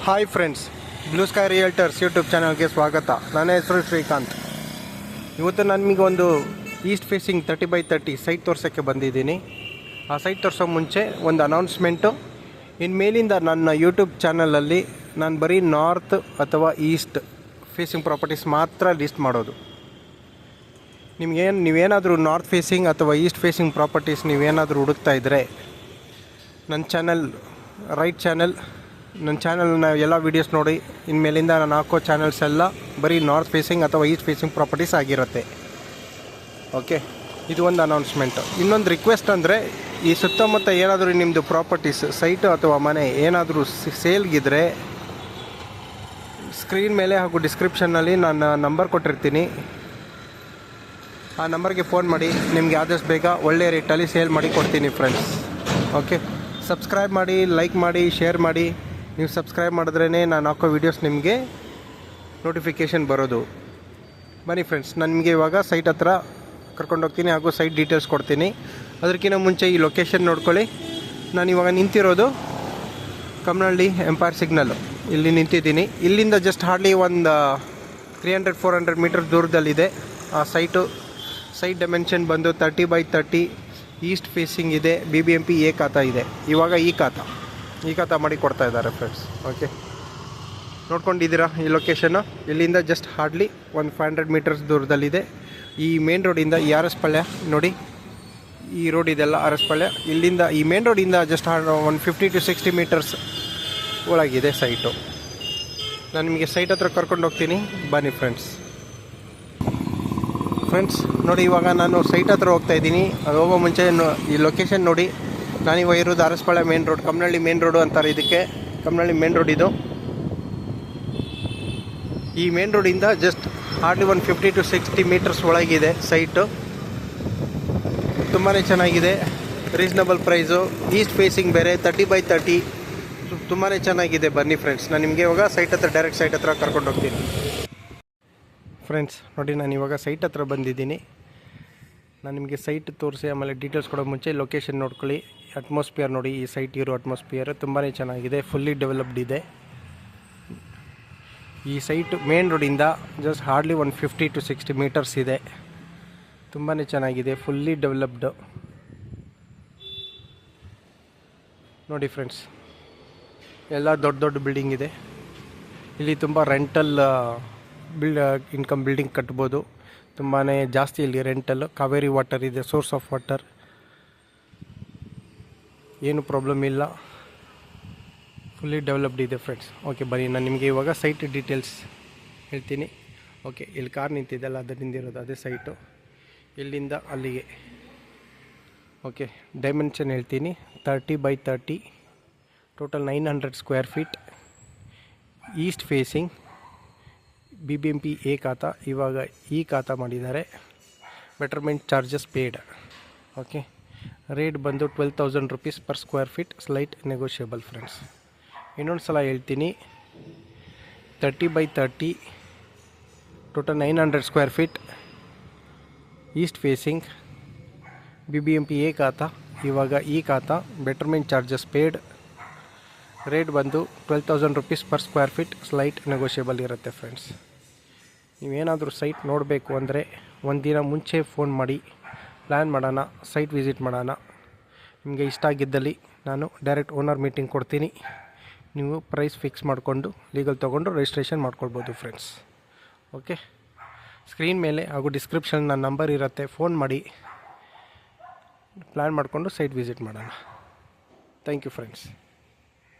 Hi friends, blue sky realtors YouTube ಚಾನಲ್ಗೆ ಸ್ವಾಗತ. ನನ್ನ ಹೆಸರು ಶ್ರೀಕಾಂತ್. ಇವತ್ತು ನಾನು ನಿಮಗೊಂದು ಈಸ್ಟ್ ಫೇಸಿಂಗ್ 30x30 ಸೈಟ್ ತೋರ್ಸೋಕ್ಕೆ ಬಂದಿದ್ದೀನಿ. ಆ ಸೈಟ್ ತೋರಿಸೋ ಮುಂಚೆ ಒಂದು ಅನೌನ್ಸ್ಮೆಂಟು. ಇನ್ಮೇಲಿಂದ ನನ್ನ ಯೂಟ್ಯೂಬ್ ಚಾನಲಲ್ಲಿ ನಾನು ಬರೀ ನಾರ್ತ್ ಅಥವಾ ಈಸ್ಟ್ ಫೇಸಿಂಗ್ ಪ್ರಾಪರ್ಟೀಸ್ ಮಾತ್ರ ಲಿಸ್ಟ್ ಮಾಡೋದು. ನೀವೇನಾದರೂ ನಾರ್ತ್ ಫೇಸಿಂಗ್ ಅಥವಾ ಈಸ್ಟ್ ಫೇಸಿಂಗ್ ಪ್ರಾಪರ್ಟೀಸ್ ನೀವೇನಾದರೂ ಹುಡುಕ್ತಾ ಇದ್ದರೆ ನನ್ನ ಚಾನಲ್ ನನ್ನ ಚಾನಲ್ನ ಎಲ್ಲ ವೀಡಿಯೋಸ್ ನೋಡಿ. ಇನ್ಮೇಲಿಂದ ನಾನು ಹಾಕೋ ಚಾನಲ್ಸ್ ಎಲ್ಲ ಬರೀ ನಾರ್ತ್ ಫೇಸಿಂಗ್ ಅಥವಾ ಈಸ್ಟ್ ಫೇಸಿಂಗ್ ಪ್ರಾಪರ್ಟೀಸ್ ಆಗಿರುತ್ತೆ. ಓಕೆ, ಇದು ಒಂದು ಅನೌನ್ಸ್ಮೆಂಟು. ಇನ್ನೊಂದು ರಿಕ್ವೆಸ್ಟ್ ಅಂದರೆ, ಈ ಸುತ್ತಮುತ್ತ ಏನಾದರೂ ನಿಮ್ಮದು ಪ್ರಾಪರ್ಟೀಸ್ ಸೈಟು ಅಥವಾ ಮನೆ ಏನಾದರೂ ಸೇಲ್ಗಿದ್ರೆ ಸ್ಕ್ರೀನ್ ಮೇಲೆ ಹಾಗೂ ಡಿಸ್ಕ್ರಿಪ್ಷನ್ನಲ್ಲಿ ನಾನು ನಂಬರ್ ಕೊಟ್ಟಿರ್ತೀನಿ. ಆ ನಂಬರ್ಗೆ ಫೋನ್ ಮಾಡಿ, ನಿಮಗೆ ಆದಷ್ಟು ಬೇಗ ಒಳ್ಳೆಯ ರೇಟಲ್ಲಿ ಸೇಲ್ ಮಾಡಿ ಕೊಡ್ತೀನಿ ಫ್ರೆಂಡ್ಸ್. ಓಕೆ, ಸಬ್ಸ್ಕ್ರೈಬ್ ಮಾಡಿ, ಲೈಕ್ ಮಾಡಿ, ಶೇರ್ ಮಾಡಿ. ನೀವು ಸಬ್ಸ್ಕ್ರೈಬ್ ಮಾಡಿದ್ರೇ ನಾನು ಹಾಕೋ ವೀಡಿಯೋಸ್ ನಿಮಗೆ ನೋಟಿಫಿಕೇಷನ್ ಬರೋದು. ಬನ್ನಿ ಫ್ರೆಂಡ್ಸ್, ನಾನು ನಿಮಗೆ ಇವಾಗ ಸೈಟ್ ಹತ್ರ ಕರ್ಕೊಂಡೋಗ್ತೀನಿ ಹಾಗೂ ಸೈಟ್ ಡೀಟೇಲ್ಸ್ ಕೊಡ್ತೀನಿ. ಅದಕ್ಕಿಂತ ಮುಂಚೆ ಈ ಲೊಕೇಶನ್ ನೋಡ್ಕೊಳ್ಳಿ. ನಾನು ಇವಾಗ ನಿಂತಿರೋದು ಕಮ್ಮನಹಳ್ಳಿ ಎಂಪೈರ್ ಸಿಗ್ನಲ್ಲು, ಇಲ್ಲಿ ನಿಂತಿದ್ದೀನಿ. ಇಲ್ಲಿಂದ ಜಸ್ಟ್ ಹಾರ್ಡ್ಲಿ ಒಂದು 300-400 ಮೀಟರ್ ದೂರದಲ್ಲಿದೆ ಆ ಸೈಟು. ಸೈಟ್ ಡೈಮೆನ್ಷನ್ ಬಂದು 30x30 ಈಸ್ಟ್ ಫೇಸಿಂಗ್ ಇದೆ. BBMP ಎ ಖಾತಾ ಇದೆ. ಇವಾಗ ಈ ಖಾತಾ ಮಾಡಿ ಕೊಡ್ತಾ ಇದ್ದಾರೆ ಫ್ರೆಂಡ್ಸ್. ಓಕೆ, ನೋಡ್ಕೊಂಡಿದ್ದೀರಾ ಈ ಲೊಕೇಶನ್ನು. ಇಲ್ಲಿಂದ ಜಸ್ಟ್ ಹಾರ್ಡ್ಲಿ ಒಂದು 500 ಮೀಟರ್ಸ್ ದೂರದಲ್ಲಿದೆ. ಈ ಮೇನ್ ರೋಡಿಂದ ಈ RS ಪಾಳ್ಯ ನೋಡಿ, ಈ ರೋಡ್ ಇದೆಲ್ಲ RS ಪಾಳ್ಯ. ಇಲ್ಲಿಂದ ಈ ಮೇನ್ ರೋಡಿಂದ ಜಸ್ಟ್ 150-60 ಮೀಟರ್ಸ್ ಒಳಗಿದೆ ಸೈಟು. ನಾನು ನಿಮಗೆ ಸೈಟ್ ಹತ್ರ ಕರ್ಕೊಂಡು ಹೋಗ್ತೀನಿ, ಬನ್ನಿ ಫ್ರೆಂಡ್ಸ್. ನೋಡಿ, ಇವಾಗ ನಾನು ಸೈಟ್ ಹತ್ರ ಹೋಗ್ತಾ ಇದ್ದೀನಿ. ಅದು ಹೋಗೋ ಮುಂಚೆ ಈ ಲೊಕೇಶನ್ ನೋಡಿ. ನಾನಿವಾಗ ಇರೋದು RS Palya main road, Kammanahalli main road ಅಂತಾರೆ ಇದಕ್ಕೆ. ಕಮ್ಮನಹಳ್ಳಿ ಮೇನ್ ರೋಡ್ ಇದು. ಈ ಮೇನ್ ರೋಡಿಂದ ಜಸ್ಟ್ ಹಾರ್ಡ್ಲಿ 150-60 ಮೀಟರ್ಸ್ ಒಳಗಿದೆ ಸೈಟು. ತುಂಬಾ ಚೆನ್ನಾಗಿದೆ, ರೀಸ್ನಬಲ್ ಪ್ರೈಸು. ಈಸ್ಟ್ ಫೇಸಿಂಗ್ ಬೇರೆ, 30x30 ತುಂಬಾ ಚೆನ್ನಾಗಿದೆ. ಬನ್ನಿ ಫ್ರೆಂಡ್ಸ್, ನಾನು ನಿಮಗೆ ಇವಾಗ ಡೈರೆಕ್ಟ್ ಸೈಟ್ ಹತ್ರ ಕರ್ಕೊಂಡು ಹೋಗ್ತೀನಿ. ಫ್ರೆಂಡ್ಸ್ ನೋಡಿ, ನಾನು ಇವಾಗ ಸೈಟ್ ಹತ್ರ ಬಂದಿದ್ದೀನಿ. ನಾನು ನಿಮಗೆ ಸೈಟ್ ತೋರಿಸಿ ಆಮೇಲೆ ಡೀಟೇಲ್ಸ್ ಕೊಡೋ ಮುಂಚೆ ಲೊಕೇಶನ್ ನೋಡ್ಕೊಳ್ಳಿ. ಅಟ್ಮಾಸ್ಫಿಯರ್ ನೋಡಿ, ಈ ಸೈಟ್ ಇರೋ ಅಟ್ಮಾಸ್ಫಿಯರ್ ತುಂಬಾ ಚೆನ್ನಾಗಿದೆ, ಫುಲ್ಲಿ ಡೆವಲಪ್ಡ್ ಇದೆ. ಈ ಸೈಟ್ ಮೇನ್ ರೋಡಿಂದ ಜಸ್ಟ್ ಹಾರ್ಡ್ಲಿ 150-60 ಮೀಟರ್ಸ್ ಇದೆ. ತುಂಬಾ ಚೆನ್ನಾಗಿದೆ, ಫುಲ್ಲಿ ಡೆವಲಪ್ಡು. ನೋಡಿ ಫ್ರೆಂಡ್ಸ್, ಎಲ್ಲ ದೊಡ್ಡ ಬಿಲ್ಡಿಂಗ್ ಇದೆ. ಇಲ್ಲಿ ತುಂಬ ರೆಂಟಲ್ ಇನ್ಕಮ್ ಬಿಲ್ಡಿಂಗ್ ಕಟ್ಬೋದು. ತುಂಬಾ ಜಾಸ್ತಿ ಇಲ್ಲಿ ರೆಂಟಲ್ಲು. ಕಾವೇರಿ ವಾಟರ್ ಇದೆ, ಸೋರ್ಸ್ ಆಫ್ ವಾಟರ್, ಏನು ಪ್ರಾಬ್ಲಮ್ ಇಲ್ಲ, ಫುಲ್ಲಿ ಡೆವಲಪ್ಡ್ ಇದೆ ಫ್ರೆಂಡ್ಸ್. ಓಕೆ, ಬನ್ನಿ ನಾನು ನಿಮಗೆ ಇವಾಗ ಸೈಟ್ ಡೀಟೇಲ್ಸ್ ಹೇಳ್ತೀನಿ. ಓಕೆ, ಇಲ್ಲಿ ಕಾರ್ ನಿಂತಿದ್ದೆಲ್ಲ ಅದರಿಂದ ಇರೋದು ಅದೇ ಸೈಟು. ಇಲ್ಲಿಂದ ಅಲ್ಲಿಗೆ. ಓಕೆ, ಡೈಮೆನ್ಷನ್ ಹೇಳ್ತೀನಿ. 30x30, total 900 square feet, east facing, BBMP A khata. ಇವಾಗ ಈ ಖಾತಾ ಮಾಡಿದ್ದಾರೆ. Betterment charges paid. Okay, rate ಬಂದು 12,000 rupees per square feet, slight negotiable friends. ಇನ್ನೊಂದು ಸಲ ಹೇಳ್ತೀನಿ, 30x30, total 900 square feet, east facing, BBMP A khata. ಇವಾಗ ಈ ಖಾತಾ, ಬೆಟರ್ಮೆಂಟ್ ಚಾರ್ಜಸ್ ಪೇಯ್ಡ್. ರೇಟ್ ಬಂದು 12,000 rupees per square feet, slight negotiable ಇರುತ್ತೆ ಫ್ರೆಂಡ್ಸ್. ನೀವೇನಾದರೂ ಸೈಟ್ ನೋಡಬೇಕು ಅಂದರೆ ಒಂದಿನ ಮುಂಚೆ ಫೋನ್ ಮಾಡಿ, ಪ್ಲ್ಯಾನ್ ಮಾಡೋಣ, ಸೈಟ್ ವಿಸಿಟ್ ಮಾಡೋಣ. ನಿಮಗೆ ಇಷ್ಟ ಆಗಿದ್ದಲ್ಲಿ ನಾನು ಡೈರೆಕ್ಟ್ ಓನರ್ ಮೀಟಿಂಗ್ ಕೊಡ್ತೀನಿ. ನೀವು ಪ್ರೈಸ್ ಫಿಕ್ಸ್ ಮಾಡಿಕೊಂಡು ಲೀಗಲ್ ತೊಗೊಂಡು ರಿಜಿಸ್ಟ್ರೇಷನ್ ಮಾಡ್ಕೊಳ್ಬೋದು ಫ್ರೆಂಡ್ಸ್. ಓಕೆ, ಸ್ಕ್ರೀನ್ ಮೇಲೆ ಹಾಗೂ ಡಿಸ್ಕ್ರಿಪ್ಷನ್ ನನ್ನ ನಂಬರ್ ಇರುತ್ತೆ. ಫೋನ್ ಮಾಡಿ ಪ್ಲ್ಯಾನ್ ಮಾಡಿಕೊಂಡು ಸೈಟ್ ವಿಸಿಟ್ ಮಾಡೋಣ. Thank you friends.